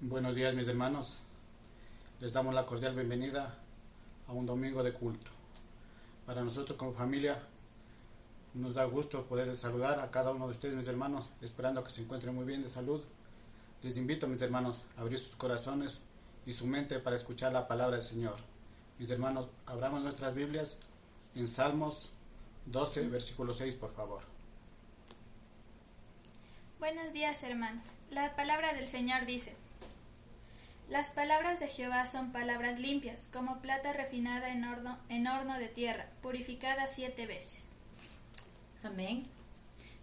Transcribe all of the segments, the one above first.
Buenos días, mis hermanos. Les damos la cordial bienvenida a un domingo de culto. Para nosotros como familia nos da gusto poder saludar a cada uno de ustedes, mis hermanos, esperando que se encuentren muy bien de salud. Les invito, mis hermanos, a abrir sus corazones y su mente para escuchar la palabra del Señor. Mis hermanos, abramos nuestras Biblias en Salmos 12, versículo 6, por favor. Buenos días, hermanos. La palabra del Señor dice: Las palabras de Jehová son palabras limpias, como plata refinada en horno de tierra, purificada 7 veces. Amén.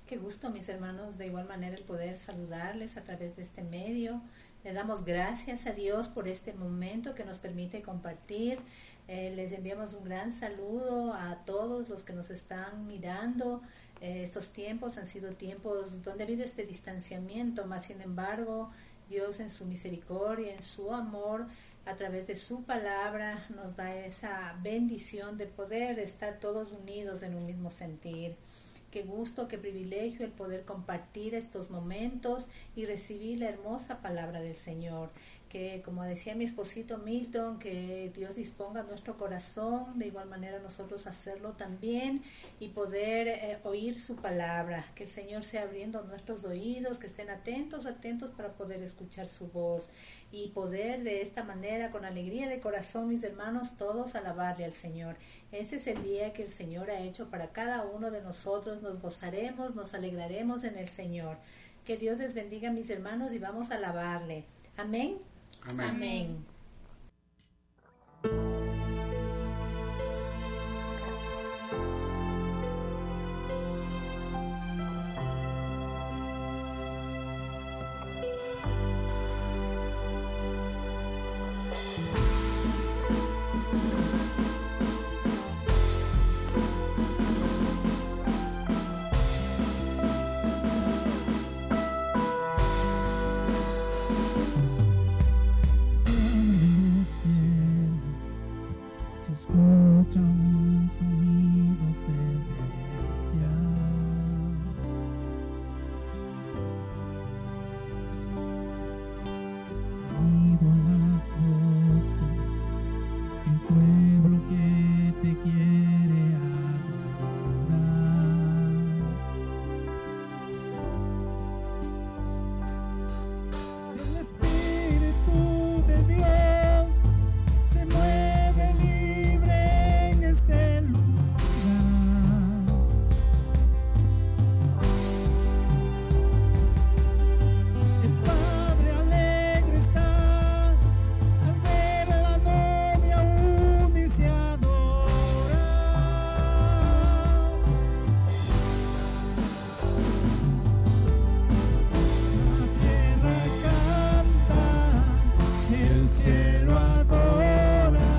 Qué gusto, mis hermanos, de igual manera el poder saludarles a través de este medio. Le damos gracias a Dios por este momento que nos permite compartir. Les enviamos un gran saludo a todos los que nos están mirando. Estos tiempos han sido tiempos donde ha habido este distanciamiento, más sin embargo, Dios en su misericordia, en su amor, a través de su palabra, nos da esa bendición de poder estar todos unidos en un mismo sentir. Qué gusto, qué privilegio el poder compartir estos momentos y recibir la hermosa palabra del Señor. Que, como decía mi esposito Milton, que Dios disponga nuestro corazón, de igual manera nosotros hacerlo también y poder oír su palabra. Que el Señor sea abriendo nuestros oídos, que estén atentos para poder escuchar su voz y poder de esta manera, con alegría de corazón, mis hermanos, todos alabarle al Señor. Ese es el día que el Señor ha hecho para cada uno de nosotros. Nos gozaremos, nos alegraremos en el Señor. Que Dios les bendiga, mis hermanos, y vamos a alabarle. Amén. Amén. Amén. Escucha un sonido celestial, unido a las voces de un pueblo que te quiere adorar. El Espíritu de Dios se mueve libre en este lugar. El Padre alegre está al ver a la novia unirse a adorar. La tierra canta, el cielo adora,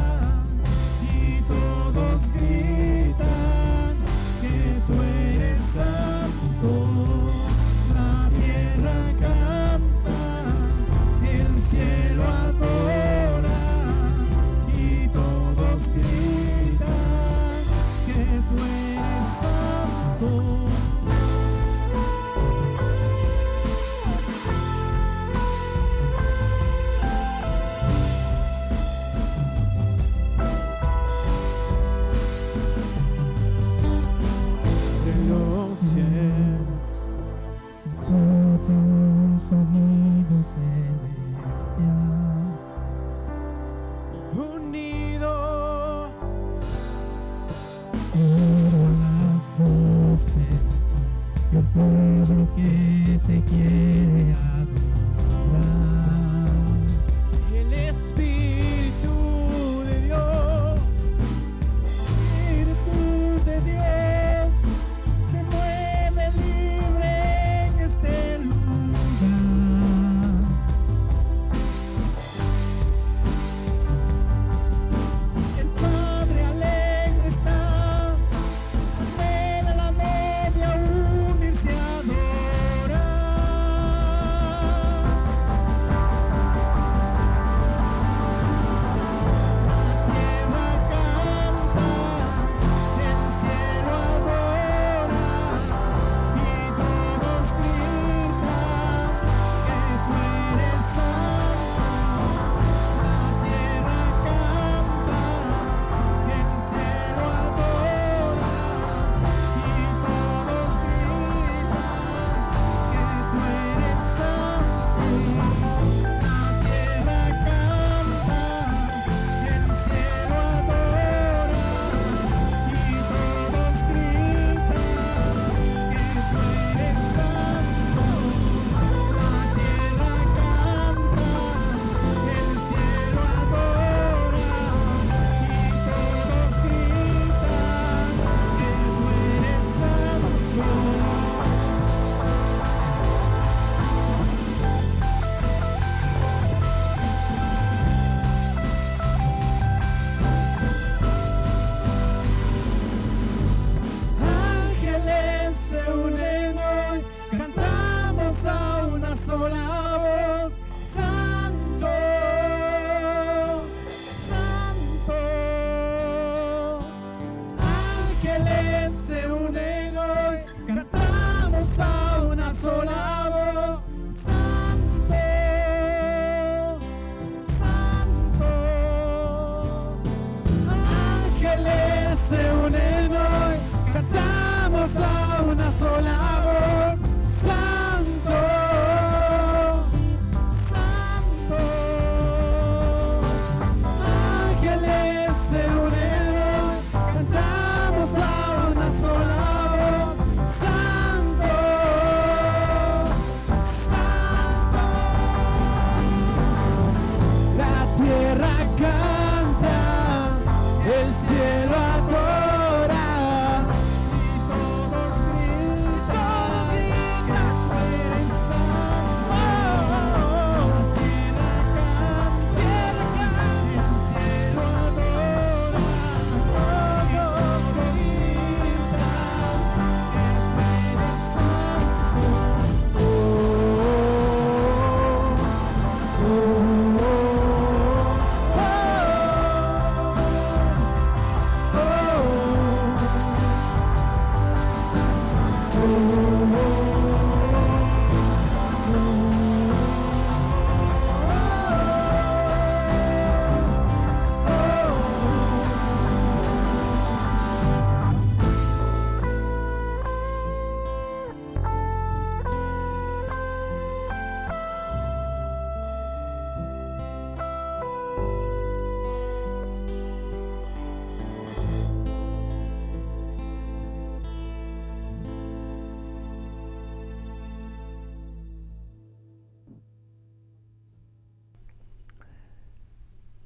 y todos gritan que tú eres santo. La tierra canta, el cielo adora, y todos gritan que tú eres santo. De los cielos se escucha un sonido celestial, unido a las voces de un pueblo que te quiere adorar. El Espíritu de Dios, Espíritu de Dios, se mueve libre en este lugar. El Padre alegre está al ver a la novia unirse a adorar.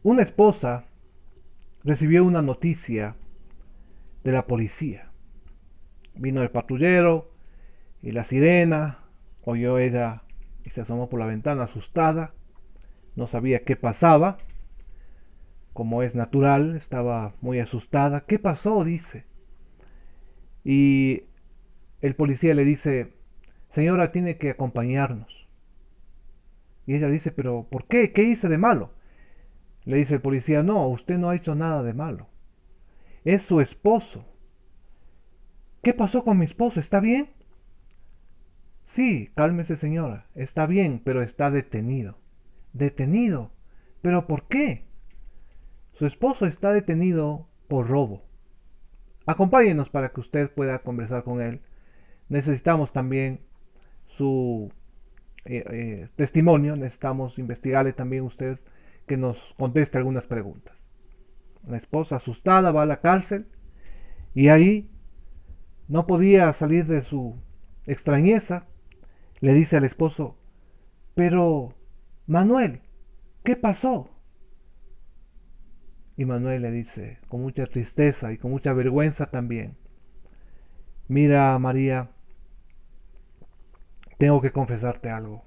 Una esposa recibió una noticia de la policía. Vino el patrullero y la sirena, oyó ella y se asomó por la ventana asustada. No sabía qué pasaba. Como es natural, estaba muy asustada. ¿Qué pasó?, dice. Y el policía le dice: señora, tiene que acompañarnos. Y ella dice: pero ¿por qué? ¿Qué hice de malo? Le dice el policía: no, usted no ha hecho nada de malo. Es su esposo. ¿Qué pasó con mi esposo? ¿Está bien? Sí, cálmese, señora. Está bien, pero está detenido. ¿Detenido? ¿Pero por qué? Su esposo está detenido por robo. Acompáñenos para que usted pueda conversar con él. Necesitamos también su testimonio. Necesitamos investigarle también usted, que nos conteste algunas preguntas. La esposa, asustada, va a la cárcel y ahí no podía salir de su extrañeza. Le dice al esposo: pero Manuel, ¿qué pasó? Y Manuel le dice, con mucha tristeza y con mucha vergüenza también: mira, María, tengo que confesarte algo.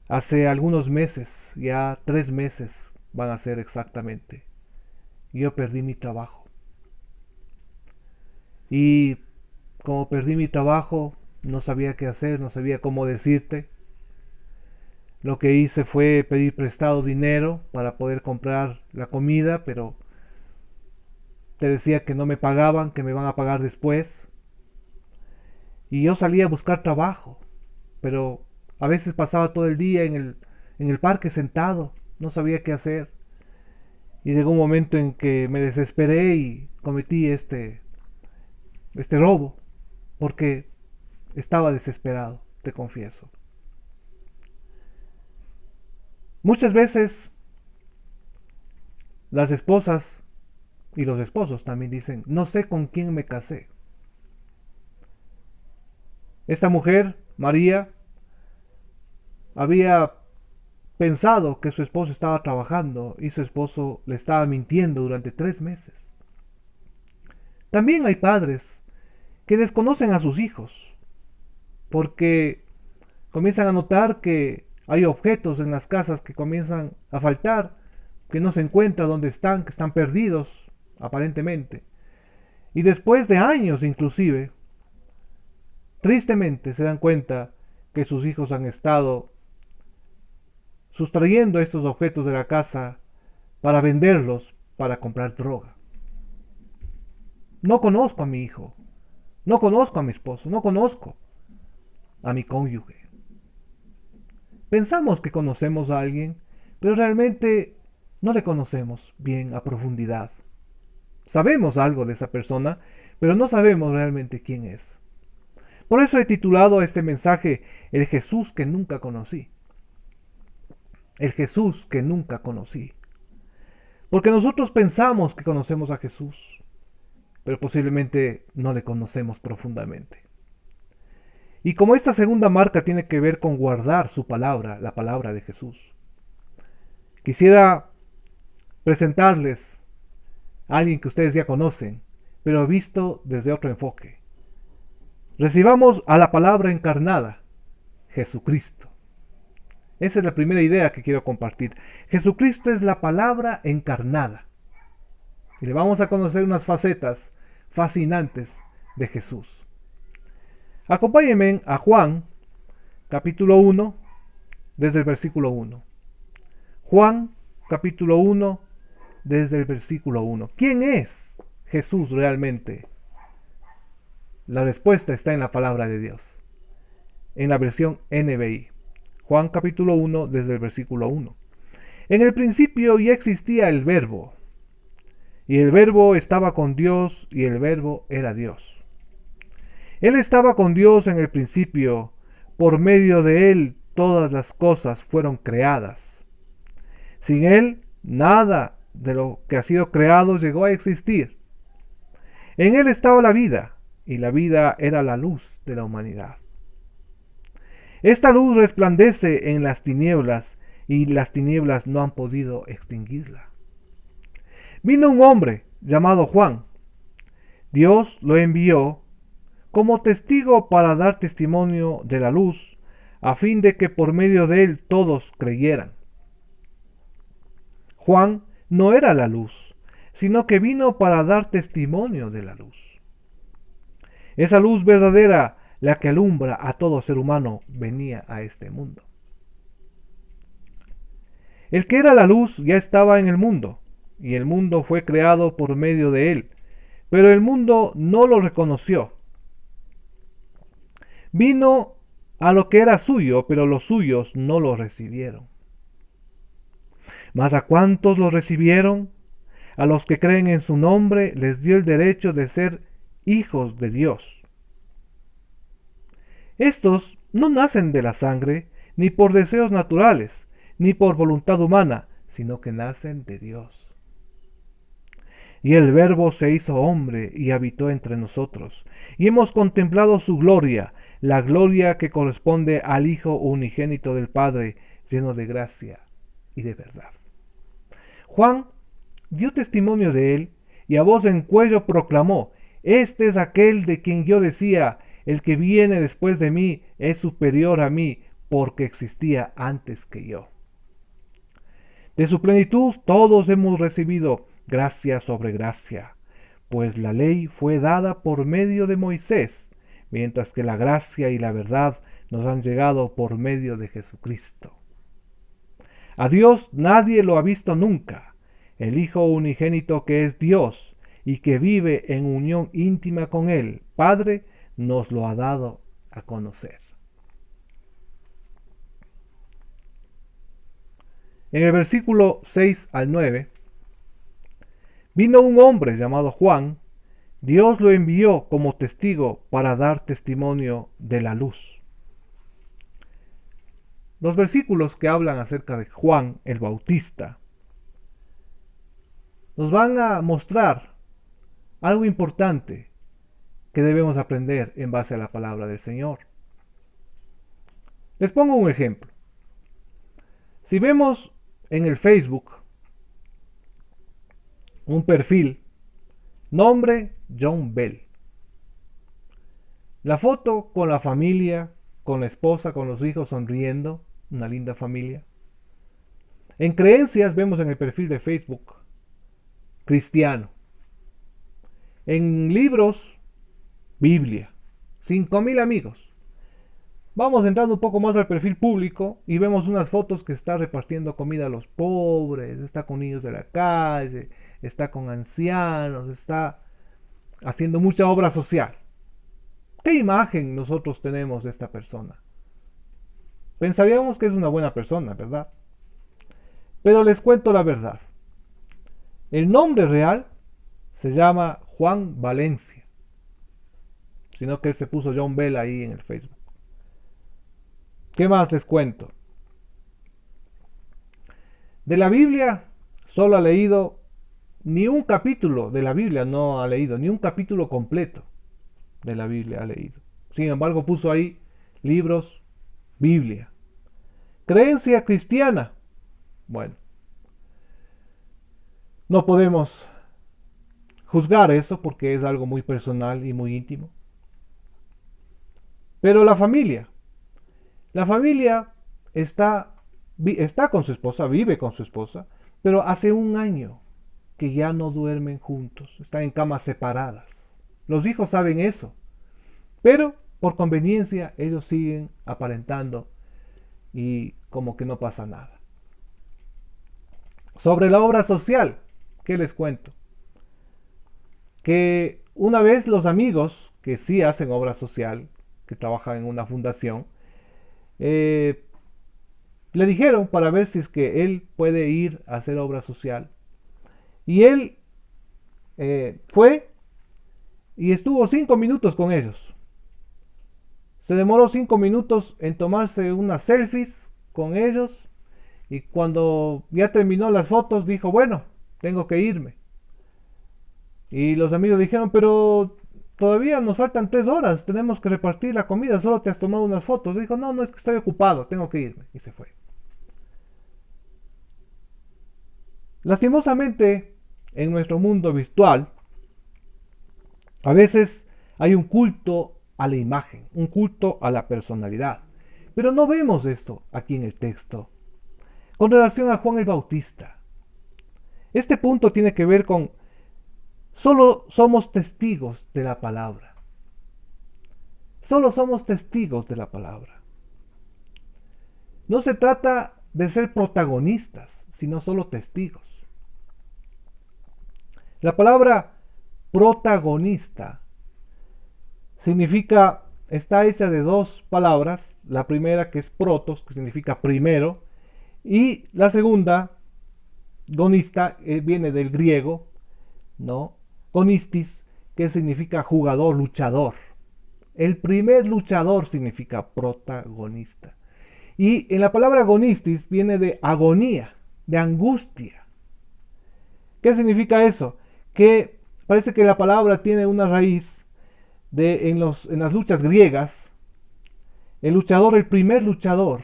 Hace algunos meses, ya 3 meses van a ser exactamente, yo perdí mi trabajo. Y como perdí mi trabajo, no sabía qué hacer, no sabía cómo decirte. Lo que hice fue pedir prestado dinero para poder comprar la comida, pero te decía que no me pagaban, que me van a pagar después. Y yo salí a buscar trabajo, pero a veces pasaba todo el día en el parque sentado, no sabía qué hacer. Y llegó un momento en que me desesperé y cometí este robo, porque estaba desesperado, te confieso. Muchas veces las esposas y los esposos también dicen: no sé con quién me casé. Esta mujer, María, había pensado que su esposo estaba trabajando y su esposo le estaba mintiendo durante 3 meses. También hay padres que desconocen a sus hijos porque comienzan a notar que hay objetos en las casas que comienzan a faltar, que no se encuentra dónde están, que están perdidos aparentemente. Y después de años inclusive, tristemente se dan cuenta que sus hijos han estado sustrayendo estos objetos de la casa para venderlos, para comprar droga. No conozco a mi hijo, no conozco a mi esposo, no conozco a mi cónyuge. Pensamos que conocemos a alguien, pero realmente no le conocemos bien a profundidad. Sabemos algo de esa persona, pero no sabemos realmente quién es. Por eso he titulado a este mensaje: El Jesús que nunca conocí. El Jesús que nunca conocí. Porque nosotros pensamos que conocemos a Jesús, pero posiblemente no le conocemos profundamente. Y como esta segunda marca tiene que ver con guardar su palabra, la palabra de Jesús, quisiera presentarles a alguien que ustedes ya conocen, pero visto desde otro enfoque. Recibamos a la palabra encarnada, Jesucristo. Esa es la primera idea que quiero compartir. Jesucristo es la palabra encarnada. Y le vamos a conocer unas facetas fascinantes de Jesús. Acompáñenme a Juan, capítulo 1, desde el versículo 1. Juan capítulo 1, desde el versículo 1. ¿Quién es Jesús realmente? La respuesta está en la palabra de Dios, en la versión NBI. Juan capítulo 1, desde el versículo 1. En el principio ya existía el Verbo, y el Verbo estaba con Dios, y el Verbo era Dios. Él estaba con Dios en el principio, por medio de Él todas las cosas fueron creadas. Sin Él, nada de lo que ha sido creado llegó a existir. En Él estaba la vida, y la vida era la luz de la humanidad. Esta luz resplandece en las tinieblas, y las tinieblas no han podido extinguirla. Vino un hombre llamado Juan. Dios lo envió como testigo para dar testimonio de la luz, a fin de que por medio de él todos creyeran. Juan no era la luz, sino que vino para dar testimonio de la luz. Esa luz verdadera, la que alumbra a todo ser humano, venía a este mundo. El que era la luz ya estaba en el mundo, y el mundo fue creado por medio de él, pero el mundo no lo reconoció. Vino a lo que era suyo, pero los suyos no lo recibieron. Mas a cuantos lo recibieron, a los que creen en su nombre, les dio el derecho de ser hijos de Dios. Estos no nacen de la sangre, ni por deseos naturales, ni por voluntad humana, sino que nacen de Dios. Y el Verbo se hizo hombre y habitó entre nosotros, y hemos contemplado su gloria, la gloria que corresponde al Hijo unigénito del Padre, lleno de gracia y de verdad. Juan dio testimonio de él, y a voz en cuello proclamó: este es aquel de quien yo decía, el que viene después de mí es superior a mí, porque existía antes que yo. De su plenitud todos hemos recibido gracia sobre gracia, pues la ley fue dada por medio de Moisés, mientras que la gracia y la verdad nos han llegado por medio de Jesucristo. A Dios nadie lo ha visto nunca. El Hijo unigénito, que es Dios y que vive en unión íntima con Él, Padre, nos lo ha dado a conocer. En el versículo 6 al 9, vino un hombre llamado Juan. Dios lo envió como testigo para dar testimonio de la luz. Los versículos que hablan acerca de Juan el Bautista nos van a mostrar algo importante que debemos aprender en base a la palabra del Señor. Les pongo un ejemplo. Si vemos en el Facebook un perfil, nombre John Bell, la foto con la familia, con la esposa, con los hijos sonriendo, una linda familia. En creencias vemos en el perfil de Facebook cristiano. En libros, Biblia, 5,000 amigos. Vamos entrando un poco más al perfil público y vemos unas fotos que está repartiendo comida a los pobres, está con niños de la calle, está con ancianos, está haciendo mucha obra social. ¿Qué imagen nosotros tenemos de esta persona? Pensaríamos que es una buena persona, ¿verdad? Pero les cuento la verdad. El nombre real se llama Juan Valencia, sino que él se puso John Bell ahí en el Facebook. ¿Qué más les cuento? De la Biblia solo ha leído ni un capítulo de la Biblia, no ha leído ni un capítulo completo de la Biblia ha leído. Sin embargo, puso ahí libros, Biblia. Creencia cristiana. Bueno, no podemos juzgar eso porque es algo muy personal y muy íntimo. Pero la familia está con su esposa, vive con su esposa, pero hace un año que ya no duermen juntos, están en camas separadas. Los hijos saben eso, pero por conveniencia ellos siguen aparentando y como que no pasa nada. Sobre la obra social, ¿qué les cuento? Que una vez los amigos que sí hacen obra social, que trabajan en una fundación, le dijeron para ver si es que él puede ir a hacer obra social. Y él fue y estuvo 5 minutos con ellos. Se demoró 5 minutos en tomarse unas selfies con ellos. Y cuando ya terminó las fotos dijo, bueno, tengo que irme. Y los amigos dijeron, pero todavía nos faltan 3 horas, tenemos que repartir la comida, solo te has tomado unas fotos. Dijo, no, es que estoy ocupado, tengo que irme. Y se fue. Lastimosamente, en nuestro mundo virtual, a veces hay un culto a la imagen, un culto a la personalidad. Pero no vemos esto aquí en el texto. Con relación a Juan el Bautista, este punto tiene que ver con solo somos testigos de la palabra. Solo somos testigos de la palabra. No se trata de ser protagonistas, sino solo testigos. La palabra protagonista significa, está hecha de 2 palabras. La primera, que es protos, que significa primero, y la segunda, gonista, viene del griego, ¿no? Gonistis, que significa jugador, luchador. El primer luchador significa protagonista. Y en la palabra gonistis viene de agonía, de angustia. ¿Qué significa eso? Que parece que la palabra tiene una raíz en las luchas griegas. El luchador, el primer luchador,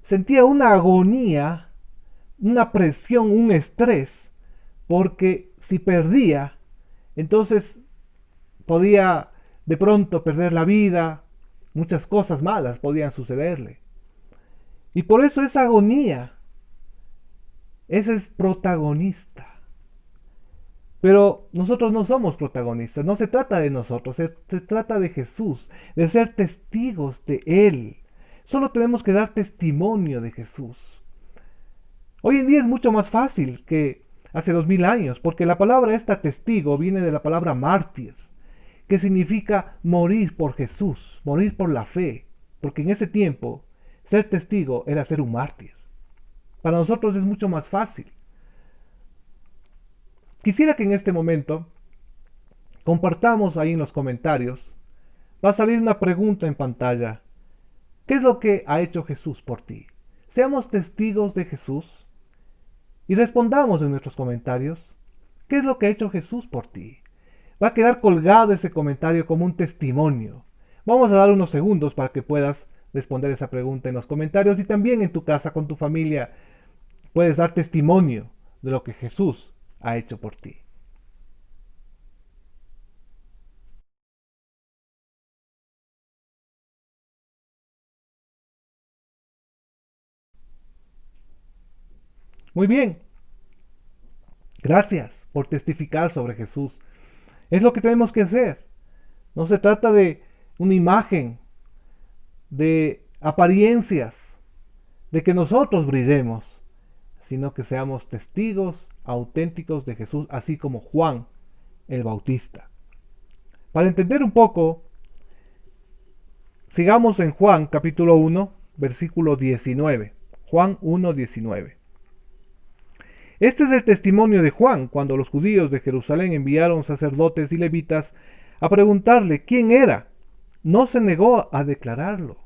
sentía una agonía, una presión, un estrés, porque si perdía, entonces podía de pronto perder la vida, muchas cosas malas podían sucederle. Y por eso esa agonía, ese es protagonista. Pero nosotros no somos protagonistas, no se trata de nosotros, se trata de Jesús, de ser testigos de Él. Solo tenemos que dar testimonio de Jesús. Hoy en día es mucho más fácil que hace 2000 años, porque la palabra esta testigo viene de la palabra mártir, que significa morir por Jesús, morir por la fe, porque en ese tiempo ser testigo era ser un mártir. Para nosotros es mucho más fácil. Quisiera que en este momento compartamos ahí en los comentarios. Va a salir una pregunta en pantalla. ¿Qué es lo que ha hecho Jesús por ti? Seamos testigos de Jesús y respondamos en nuestros comentarios. ¿Qué es lo que ha hecho Jesús por ti? Va a quedar colgado ese comentario como un testimonio. Vamos a dar unos segundos para que puedas responder esa pregunta en los comentarios, y también en tu casa con tu familia puedes dar testimonio de lo que Jesús ha hecho por ti. Muy bien. Gracias por testificar sobre Jesús. Es lo que tenemos que hacer. No se trata de una imagen, de apariencias, de que nosotros brillemos, sino que seamos testigos auténticos de Jesús, así como Juan el Bautista. Para entender un poco, sigamos en Juan capítulo 1, versículo 19. Juan 1, 19. Este es el testimonio de Juan cuando los judíos de Jerusalén enviaron sacerdotes y levitas a preguntarle quién era. No se negó a declararlo,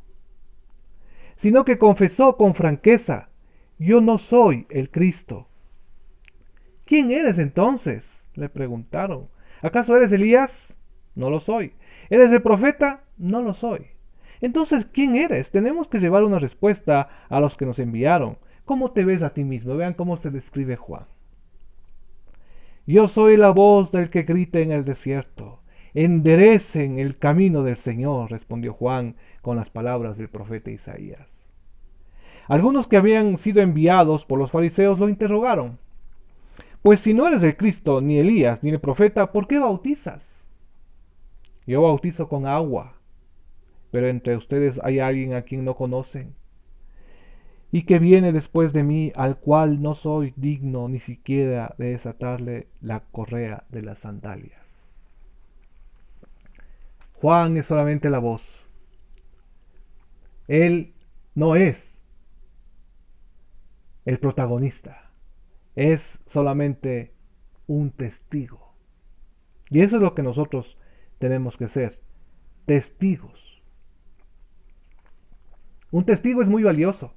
sino que confesó con franqueza: yo no soy el Cristo. ¿Quién eres entonces?, le preguntaron. ¿Acaso eres Elías? No lo soy. ¿Eres el profeta? No lo soy. Entonces, ¿quién eres? Tenemos que llevar una respuesta a los que nos enviaron. ¿Cómo te ves a ti mismo? Vean cómo se describe Juan. Yo soy la voz del que grita en el desierto. Enderecen el camino del Señor, respondió Juan con las palabras del profeta Isaías. Algunos que habían sido enviados por los fariseos lo interrogaron. Pues si no eres el Cristo, ni Elías, ni el profeta, ¿por qué bautizas? Yo bautizo con agua, pero entre ustedes hay alguien a quien no conocen. y que viene después de mí, al cual no soy digno ni siquiera de desatarle la correa de las sandalias. Juan es solamente la voz. Él no es el protagonista, es solamente un testigo. Y eso es lo que nosotros tenemos que ser, testigos. Un testigo es muy valioso.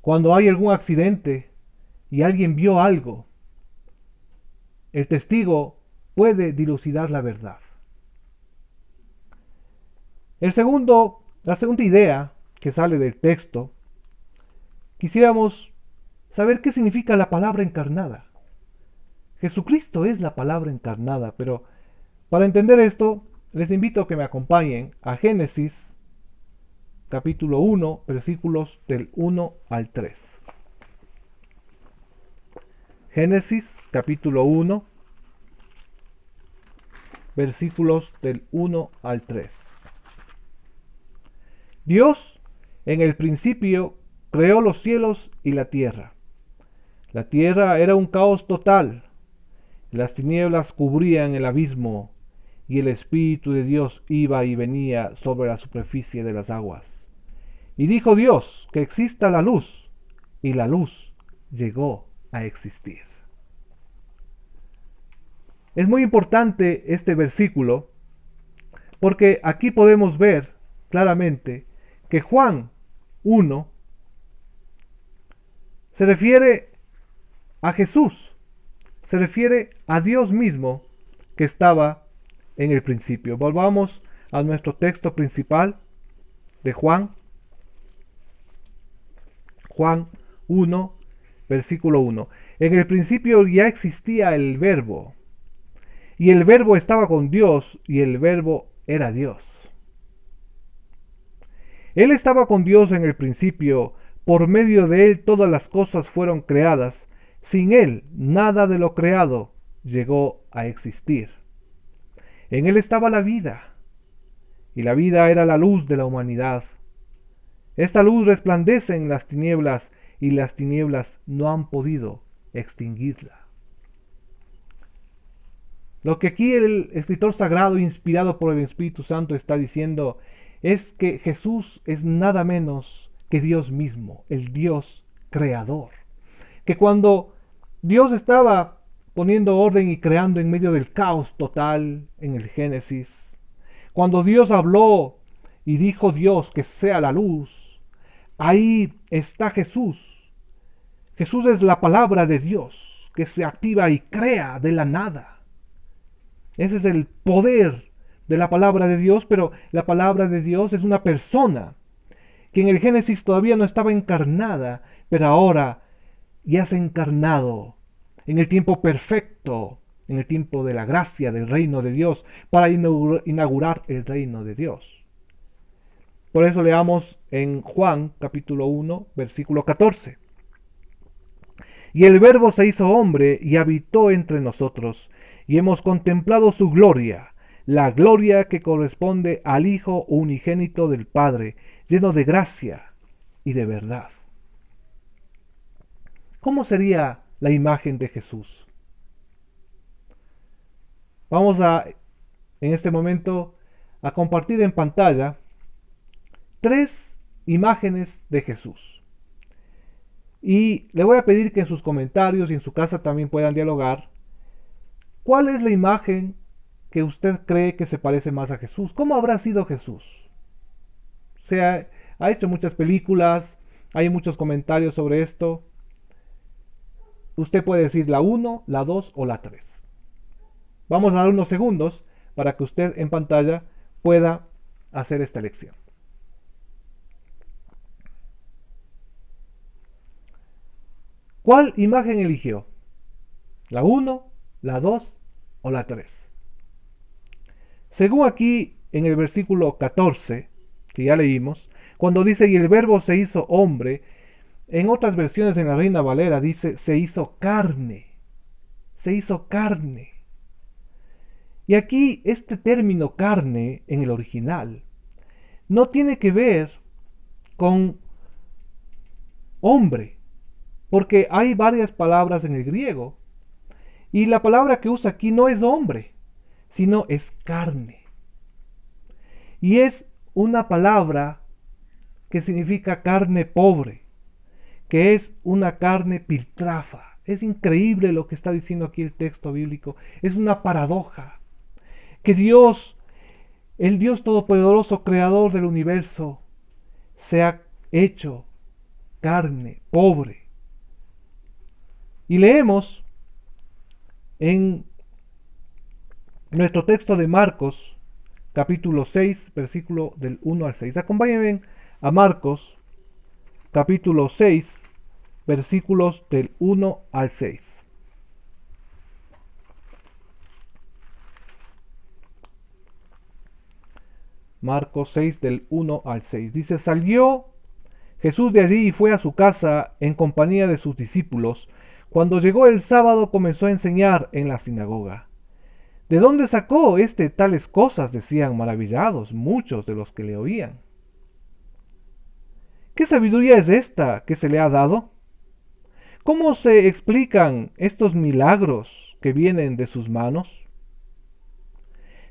Cuando hay algún accidente y alguien vio algo, el testigo puede dilucidar la verdad. La segunda idea que sale del texto, quisiéramos saber qué significa la palabra encarnada. Jesucristo es la palabra encarnada, pero para entender esto, les invito a que me acompañen a Génesis capítulo 1, versículos del 1 al 3. Génesis capítulo 1, versículos del 1 al 3. Dios en el principio creó los cielos y la tierra. La tierra era un caos total. Las tinieblas cubrían el abismo y el Espíritu de Dios iba y venía sobre la superficie de las aguas. Y dijo Dios que exista la luz, y la luz llegó a existir. Es muy importante este versículo porque aquí podemos ver claramente que Juan 1 se refiere a Jesús, se refiere a Dios mismo que estaba en el principio. Volvamos a nuestro texto principal de Juan 1, versículo 1. En el principio ya existía el Verbo, y el Verbo estaba con Dios, y el Verbo era Dios. Él estaba con Dios en el principio, por medio de él todas las cosas fueron creadas, sin él nada de lo creado llegó a existir. En él estaba la vida, y la vida era la luz de la humanidad. Esta luz resplandece en las tinieblas, y las tinieblas no han podido extinguirla. Lo que aquí el escritor sagrado, inspirado por el Espíritu Santo, está diciendo es que Jesús es nada menos que Dios mismo, el Dios creador. Que cuando Dios estaba poniendo orden y creando en medio del caos total en el Génesis, cuando Dios habló y dijo Dios que sea la luz, ahí está Jesús. Jesús es la palabra de Dios que se activa y crea de la nada. Ese es el poder de la palabra de Dios, pero la palabra de Dios es una persona que en el Génesis todavía no estaba encarnada, pero ahora ya se ha encarnado en el tiempo perfecto, en el tiempo de la gracia del reino de Dios, para inaugurar el reino de Dios. Por eso leamos en Juan capítulo 1, versículo 14. Y el Verbo se hizo hombre y habitó entre nosotros, y hemos contemplado su gloria, la gloria que corresponde al Hijo unigénito del Padre, lleno de gracia y de verdad. ¿Cómo sería la imagen de Jesús? Vamos en este momento, a compartir en pantalla 3 imágenes de Jesús. Y le voy a pedir que en sus comentarios y en su casa también puedan dialogar. ¿Cuál es la imagen que usted cree que se parece más a Jesús? ¿Cómo habrá sido Jesús? Ha hecho muchas películas, hay muchos comentarios sobre esto. Usted puede decir la 1, la 2 o la 3. Vamos a dar unos segundos para que usted en pantalla pueda hacer esta elección. ¿Cuál imagen eligió? ¿La 1, la 2 o la 3? Según aquí en el versículo 14, que ya leímos, cuando dice, y el Verbo se hizo hombre, en otras versiones en la Reina Valera dice, se hizo carne. Se hizo carne. Y aquí este término carne en el original no tiene que ver con hombre, porque hay varias palabras en el griego, y la palabra que usa aquí no es hombre, sino es carne. Y es una palabra que significa carne pobre, que es una carne piltrafa. Es increíble lo que está diciendo aquí el texto bíblico. Es una paradoja. Que Dios, el Dios Todopoderoso, creador del universo, se ha hecho carne pobre. Y leemos en nuestro texto de Marcos, capítulo 6, versículo del 1 al 6. Acompáñenme a Marcos, capítulo 6, versículos del 1 al 6. Marcos 6 del 1 al 6. Dice, salió Jesús de allí y fue a su casa en compañía de sus discípulos. Cuando llegó el sábado comenzó a enseñar en la sinagoga. ¿De dónde sacó tales cosas?, decían maravillados muchos de los que le oían. ¿Qué sabiduría es esta que se le ha dado? ¿Cómo se explican estos milagros que vienen de sus manos?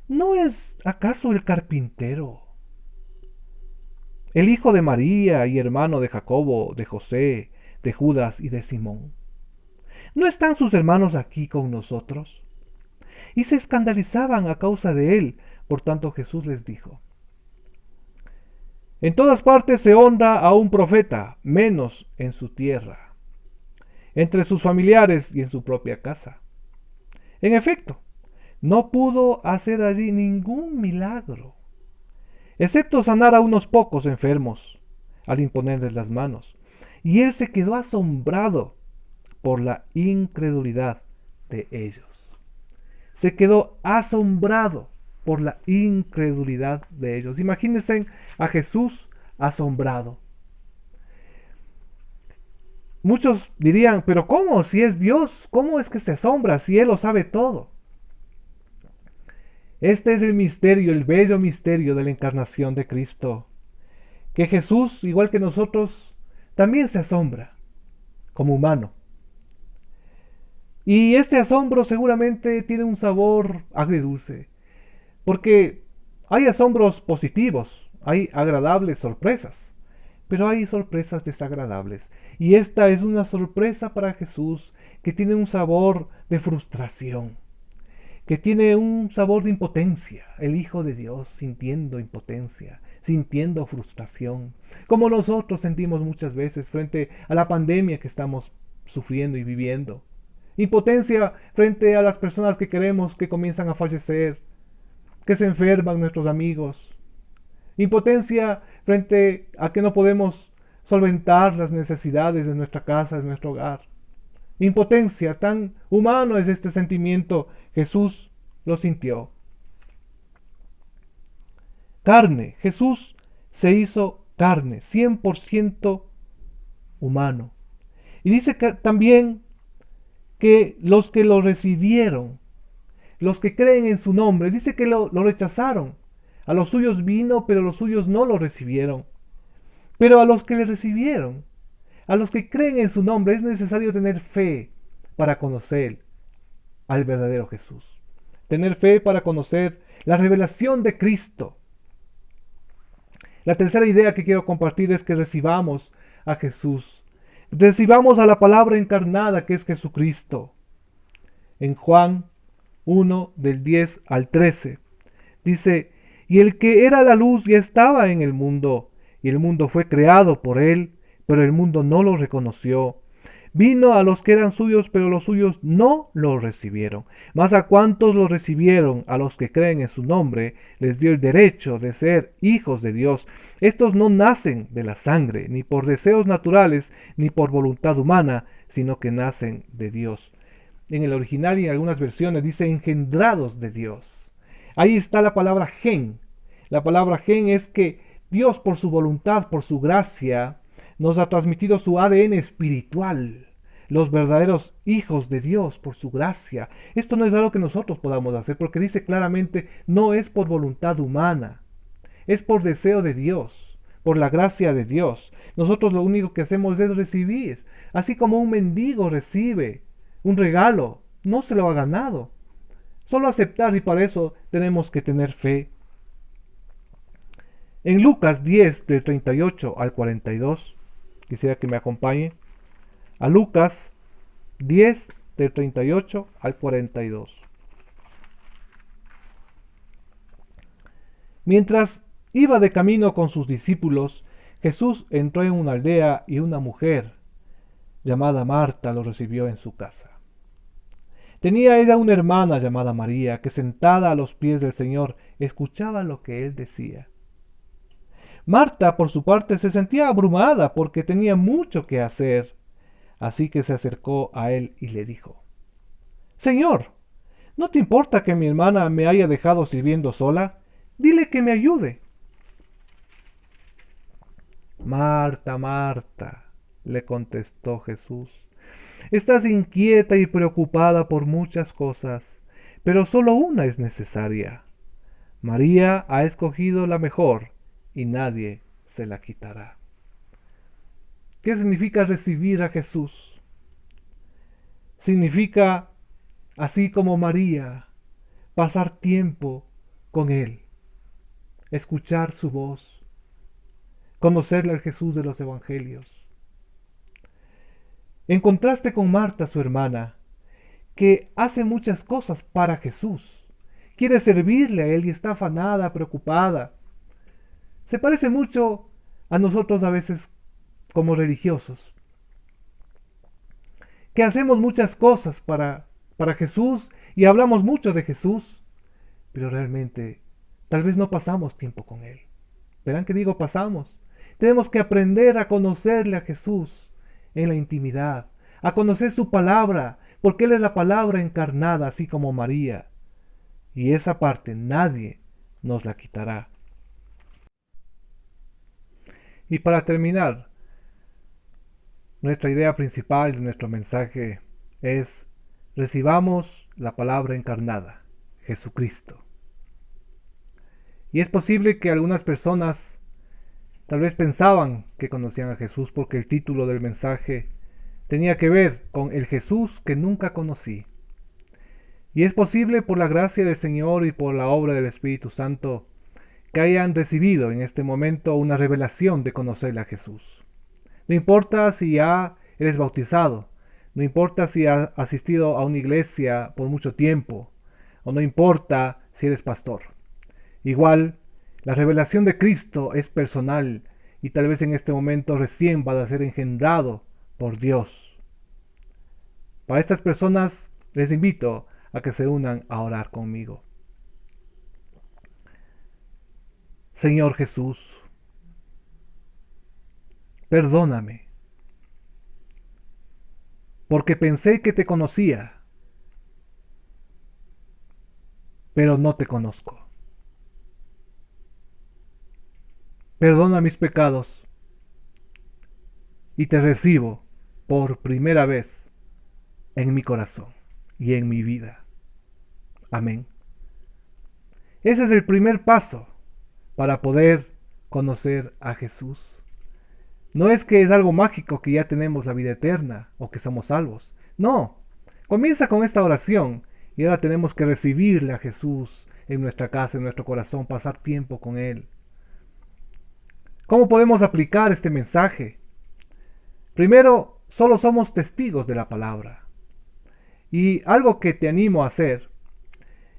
¿No es acaso el carpintero, el hijo de María y hermano de Jacobo, de José, de Judas y de Simón? ¿No están sus hermanos aquí con nosotros? Y se escandalizaban a causa de él. Por tanto Jesús les dijo, en todas partes se honra a un profeta, menos en su tierra, entre sus familiares y en su propia casa. En efecto, no pudo hacer allí ningún milagro, excepto sanar a unos pocos enfermos al imponerles las manos. Y él se quedó asombrado por la incredulidad de ellos. Se quedó asombrado por la incredulidad de ellos. Imagínense a Jesús asombrado. Muchos dirían, pero ¿cómo? Si es Dios, ¿cómo es que se asombra si Él lo sabe todo? Este es el misterio, el bello misterio de la encarnación de Cristo. Que Jesús, igual que nosotros, también se asombra como humano. Y este asombro seguramente tiene un sabor agridulce, porque hay asombros positivos, hay agradables sorpresas, pero hay sorpresas desagradables. Y esta es una sorpresa para Jesús que tiene un sabor de frustración, que tiene un sabor de impotencia. El Hijo de Dios sintiendo impotencia, sintiendo frustración, como nosotros sentimos muchas veces frente a la pandemia que estamos sufriendo y viviendo. Impotencia frente a las personas que queremos que comienzan a fallecer, que se enferman nuestros amigos. Impotencia frente a que no podemos solventar las necesidades de nuestra casa, de nuestro hogar. Impotencia, tan humano es este sentimiento. Jesús lo sintió. Carne, Jesús se hizo carne, 100% humano. Y dice que también que los que lo recibieron, los que creen en su nombre, dice que lo rechazaron. A los suyos vino, pero los suyos no lo recibieron. Pero a los que le recibieron, a los que creen en su nombre, es necesario tener fe para conocer al verdadero Jesús. Tener fe para conocer la revelación de Cristo. La tercera idea que quiero compartir es que recibamos a Jesús. Recibamos a la palabra encarnada que es Jesucristo. En Juan 1 del 10 al 13 dice, y el que era la luz ya estaba en el mundo, y el mundo fue creado por él, pero el mundo no lo reconoció. Vino a los que eran suyos, pero los suyos no lo recibieron. Mas a cuantos lo recibieron, a los que creen en su nombre, les dio el derecho de ser hijos de Dios. Estos no nacen de la sangre, ni por deseos naturales, ni por voluntad humana, sino que nacen de Dios. En el original y en algunas versiones dice engendrados de Dios. Ahí está la palabra gen. La palabra gen es que Dios, por su voluntad, por su gracia, nos ha transmitido su ADN espiritual. Los verdaderos hijos de Dios por su gracia. Esto no es algo que nosotros podamos hacer, porque dice claramente, no es por voluntad humana, es por deseo de Dios, por la gracia de Dios. Nosotros lo único que hacemos es recibir, así como un mendigo recibe un regalo, no se lo ha ganado. Solo aceptar, y para eso tenemos que tener fe. En Lucas 10, del 38 al 42, quisiera que me acompañe. A Lucas 10, del 38 al 42. Mientras iba de camino con sus discípulos, Jesús entró en una aldea y una mujer llamada Marta lo recibió en su casa. Tenía ella una hermana llamada María, que sentada a los pies del Señor escuchaba lo que él decía. Marta, por su parte, se sentía abrumada porque tenía mucho que hacer, así que se acercó a él y le dijo: Señor, ¿no te importa que mi hermana me haya dejado sirviendo sola? Dile que me ayude. Marta, Marta, le contestó Jesús, estás inquieta y preocupada por muchas cosas, pero solo una es necesaria. María ha escogido la mejor y nadie se la quitará. ¿Qué significa recibir a Jesús? Significa, así como María, pasar tiempo con Él, escuchar su voz, conocerle al Jesús de los Evangelios. En contraste con Marta, su hermana, que hace muchas cosas para Jesús, quiere servirle a Él y está afanada, preocupada. Se parece mucho a nosotros a veces como religiosos, que hacemos muchas cosas para Jesús y hablamos mucho de Jesús, pero realmente tal vez no pasamos tiempo con Él. Verán que digo pasamos. Tenemos que aprender a conocerle a Jesús en la intimidad, a conocer su palabra, porque Él es la palabra encarnada, así como María. Y esa parte nadie nos la quitará. Y para terminar, nuestra idea principal de nuestro mensaje es: recibamos la palabra encarnada, Jesucristo. Y es posible que algunas personas tal vez pensaban que conocían a Jesús porque el título del mensaje tenía que ver con el Jesús que nunca conocí. Y es posible, por la gracia del Señor y por la obra del Espíritu Santo, que hayan recibido en este momento una revelación de conocerle a Jesús. No importa si ya eres bautizado, no importa si has asistido a una iglesia por mucho tiempo, o no importa si eres pastor. Igual, la revelación de Cristo es personal y tal vez en este momento recién va a ser engendrado por Dios. Para estas personas les invito a que se unan a orar conmigo. Señor Jesús, perdóname, porque pensé que te conocía, pero no te conozco. Perdona mis pecados y te recibo por primera vez en mi corazón y en mi vida. Amén. Ese es el primer paso para poder conocer a Jesús. No es que es algo mágico que ya tenemos la vida eterna o que somos salvos. No. Comienza con esta oración y ahora tenemos que recibirle a Jesús en nuestra casa, en nuestro corazón, pasar tiempo con Él. ¿Cómo podemos aplicar este mensaje? Primero, solo somos testigos de la palabra. Y algo que te animo a hacer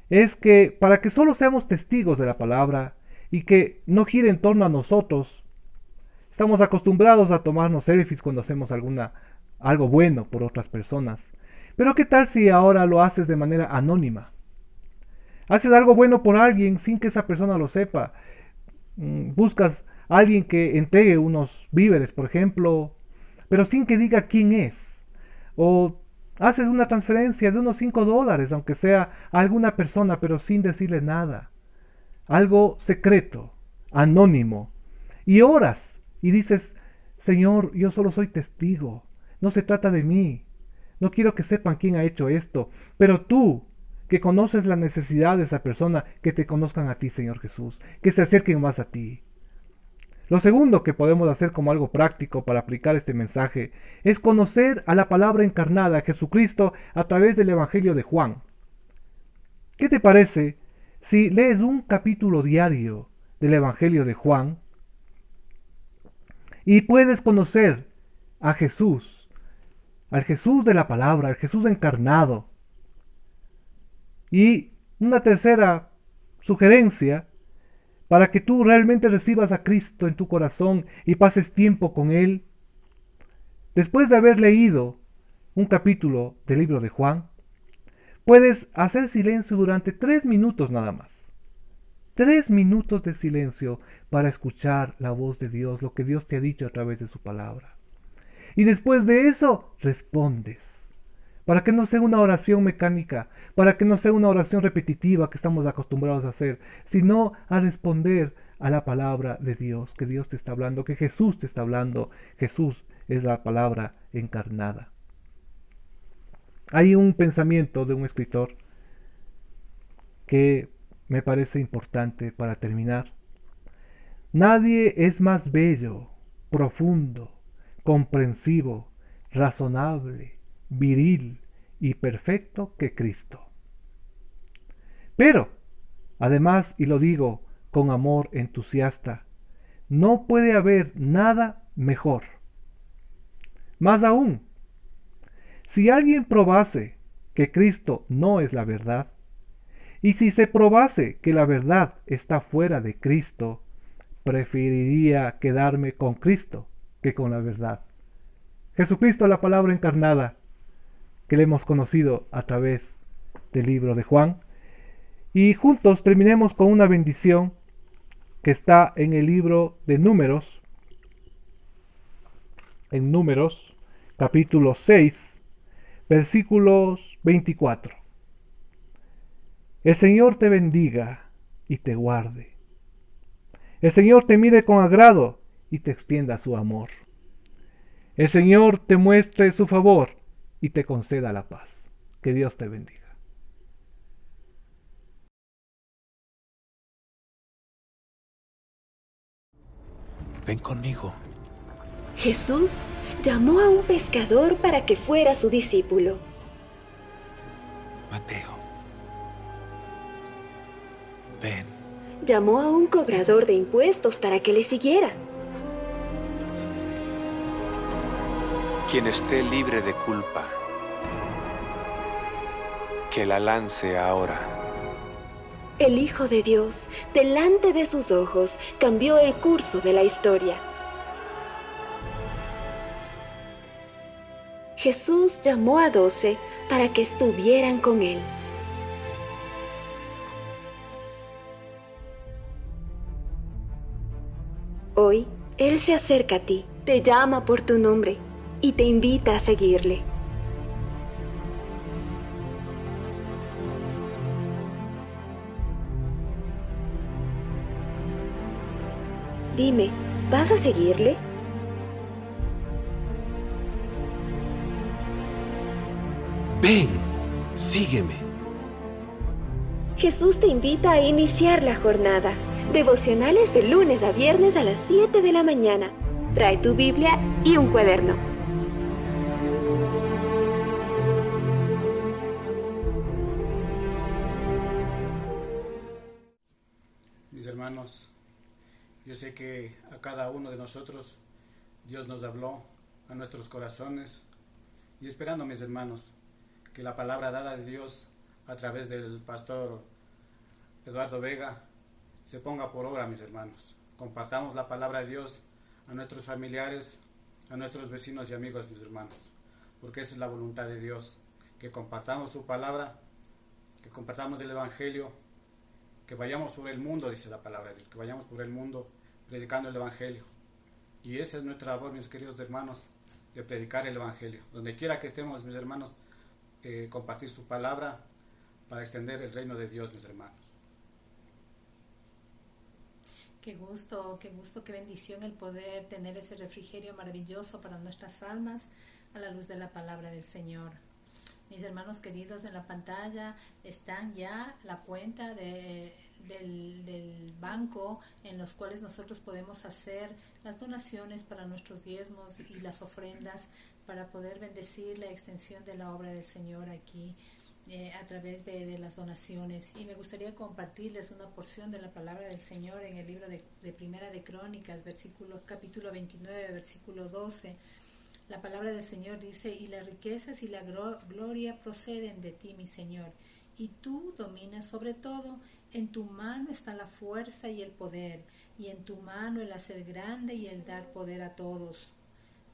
es que para que solo seamos testigos de la palabra y que no gire en torno a nosotros, estamos acostumbrados a tomarnos selfies cuando hacemos algo bueno por otras personas. Pero ¿qué tal si ahora lo haces de manera anónima? Haces algo bueno por alguien sin que esa persona lo sepa. Buscas alguien que entregue unos víveres, por ejemplo, pero sin que diga quién es. O haces una transferencia de unos $5, aunque sea a alguna persona, pero sin decirle nada. Algo secreto, anónimo. Y oras y dices: Señor, yo solo soy testigo. No se trata de mí. No quiero que sepan quién ha hecho esto. Pero tú, que conoces la necesidad de esa persona, que te conozcan a ti, Señor Jesús. Que se acerquen más a ti. Lo segundo que podemos hacer como algo práctico para aplicar este mensaje es conocer a la palabra encarnada, Jesucristo, a través del Evangelio de Juan. ¿Qué te parece si lees un capítulo diario del Evangelio de Juan y puedes conocer a Jesús, al Jesús de la palabra, al Jesús encarnado? Y una tercera sugerencia, para que tú realmente recibas a Cristo en tu corazón y pases tiempo con Él, después de haber leído un capítulo del libro de Juan, puedes hacer silencio durante 3 minutos nada más. 3 minutos de silencio para escuchar la voz de Dios, lo que Dios te ha dicho a través de su palabra. Y después de eso, respondes. Para que no sea una oración mecánica, para que no sea una oración repetitiva que estamos acostumbrados a hacer, sino a responder a la palabra de Dios, que Dios te está hablando, que Jesús te está hablando. Jesús es la palabra encarnada. Hay un pensamiento de un escritor que me parece importante para terminar. Nadie es más bello, profundo, comprensivo, razonable, viril y perfecto que Cristo. Pero, además, y lo digo con amor entusiasta, no puede haber nada mejor. Más aún, si alguien probase que Cristo no es la verdad, y si se probase que la verdad está fuera de Cristo, preferiría quedarme con Cristo que con la verdad. Jesucristo, la palabra encarnada, que le hemos conocido a través del libro de Juan. Y juntos terminemos con una bendición que está en el libro de Números, en Números, capítulo 6, versículos 24. El Señor te bendiga y te guarde. El Señor te mire con agrado y te extienda su amor. El Señor te muestre su favor y te conceda la paz. Que Dios te bendiga. Ven conmigo. Jesús llamó a un pescador para que fuera su discípulo. Mateo. Ven. Llamó a un cobrador de impuestos para que le siguiera. Quien esté libre de culpa, que la lance ahora. El Hijo de Dios, delante de sus ojos, cambió el curso de la historia. Jesús llamó a 12 para que estuvieran con él. Hoy, Él se acerca a ti, te llama por tu nombre y te invita a seguirle. Dime, ¿vas a seguirle? Ven, sígueme. Jesús te invita a iniciar la jornada. Devocionales de lunes a viernes a las 7 de la mañana. Trae tu Biblia y un cuaderno. Mis hermanos, yo sé que a cada uno de nosotros Dios nos habló a nuestros corazones y esperando, mis hermanos, que la palabra dada de Dios a través del pastor Eduardo Vega se ponga por obra, mis hermanos. Compartamos la palabra de Dios a nuestros familiares, a nuestros vecinos y amigos, mis hermanos, porque esa es la voluntad de Dios, que compartamos su palabra, que compartamos el Evangelio, que vayamos por el mundo, dice la palabra de Dios, que vayamos por el mundo predicando el Evangelio. Y esa es nuestra labor, mis queridos hermanos, de predicar el Evangelio. Donde quiera que estemos, mis hermanos, compartir su palabra para extender el reino de Dios, mis hermanos. Qué gusto, qué bendición el poder tener ese refrigerio maravilloso para nuestras almas a la luz de la palabra del Señor. Mis hermanos queridos, en la pantalla están ya la cuenta de del banco en los cuales nosotros podemos hacer las donaciones para nuestros diezmos y las ofrendas para poder bendecir la extensión de la obra del Señor aquí a través de las donaciones. Y me gustaría compartirles una porción de la palabra del Señor en el libro de Primera de Crónicas, capítulo 29, versículo 12. La palabra del Señor dice: y las riquezas y la gloria proceden de ti, mi Señor, y tú dominas sobre todo. En tu mano está la fuerza y el poder, y en tu mano el hacer grande y el dar poder a todos.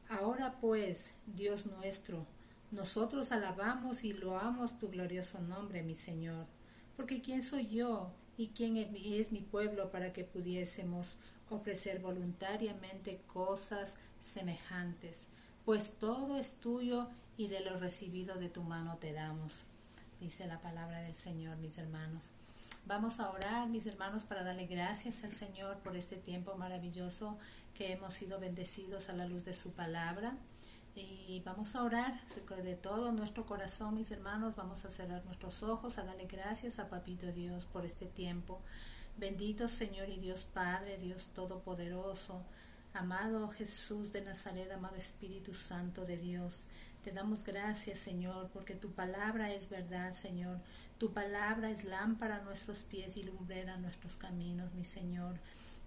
Ahora pues, Dios nuestro, nosotros alabamos y loamos tu glorioso nombre, mi Señor, porque ¿quién soy yo y quién es mi pueblo para que pudiésemos ofrecer voluntariamente cosas semejantes? Pues todo es tuyo y de lo recibido de tu mano te damos, dice la palabra del Señor, mis hermanos. Vamos a orar, mis hermanos, para darle gracias al Señor por este tiempo maravilloso que hemos sido bendecidos a la luz de su palabra. Y vamos a orar de todo nuestro corazón, mis hermanos. Vamos a cerrar nuestros ojos, a darle gracias a Papito Dios por este tiempo. Bendito Señor y Dios Padre, Dios Todopoderoso, amado Jesús de Nazaret, amado Espíritu Santo de Dios. Te damos gracias, Señor, porque tu palabra es verdad, Señor. Tu palabra es lámpara a nuestros pies y lumbrera a nuestros caminos, mi Señor.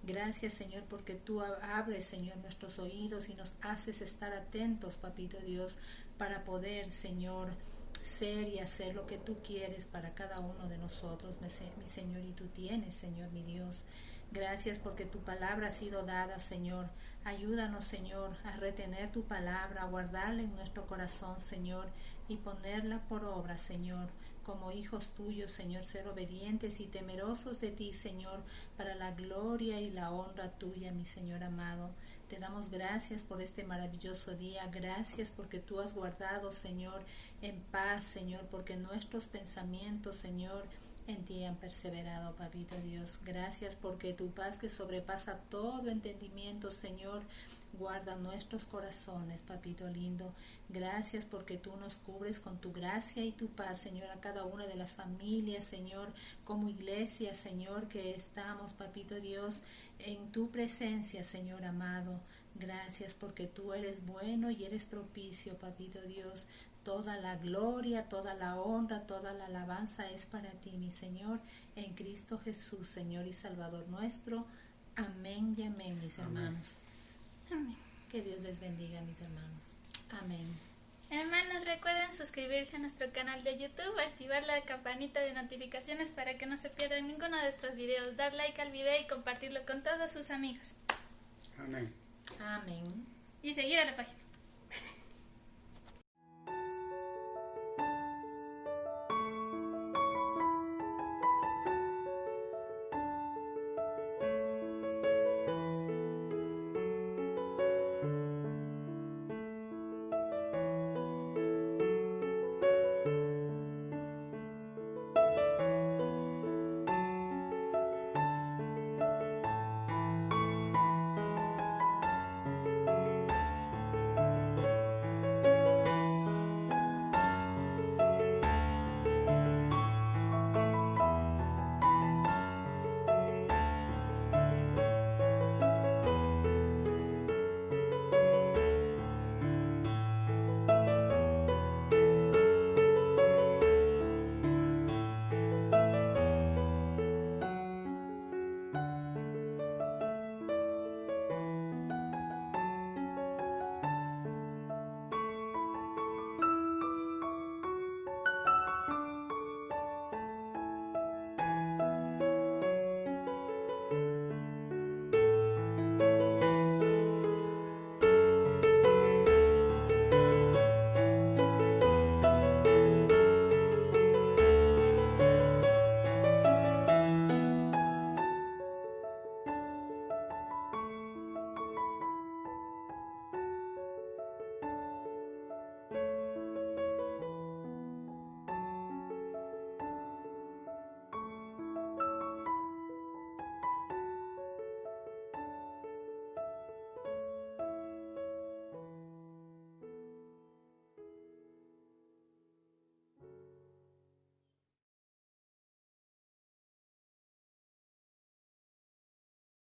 Gracias, Señor, porque tú abres, Señor, nuestros oídos y nos haces estar atentos, Papito Dios, para poder, Señor, ser y hacer lo que tú quieres para cada uno de nosotros, mi Señor, y tú tienes, Señor, mi Dios. Gracias porque tu palabra ha sido dada, Señor. Ayúdanos, Señor, a retener tu palabra, a guardarla en nuestro corazón, Señor, y ponerla por obra, Señor, como hijos tuyos, Señor, ser obedientes y temerosos de ti, Señor, para la gloria y la honra tuya, mi Señor amado. Te damos gracias por este maravilloso día. Gracias porque tú has guardado, Señor, en paz, Señor, porque nuestros pensamientos, Señor, en ti han perseverado, Papito Dios. Gracias porque tu paz que sobrepasa todo entendimiento, Señor, guarda nuestros corazones, Papito lindo. Gracias porque tú nos cubres con tu gracia y tu paz, Señor, a cada una de las familias, Señor, como iglesia, Señor, que estamos, Papito Dios, en tu presencia, Señor amado. Gracias porque tú eres bueno y eres propicio, Papito Dios. Toda la gloria, toda la honra, toda la alabanza es para ti, mi Señor, en Cristo Jesús, Señor y Salvador nuestro. Amén y amén, mis hermanos. Amén. Que Dios les bendiga, mis hermanos. Amén. Hermanos, recuerden suscribirse a nuestro canal de YouTube, activar la campanita de notificaciones para que no se pierdan ninguno de nuestros videos, dar like al video y compartirlo con todos sus amigos. Amén. Amén. Y seguir a la página.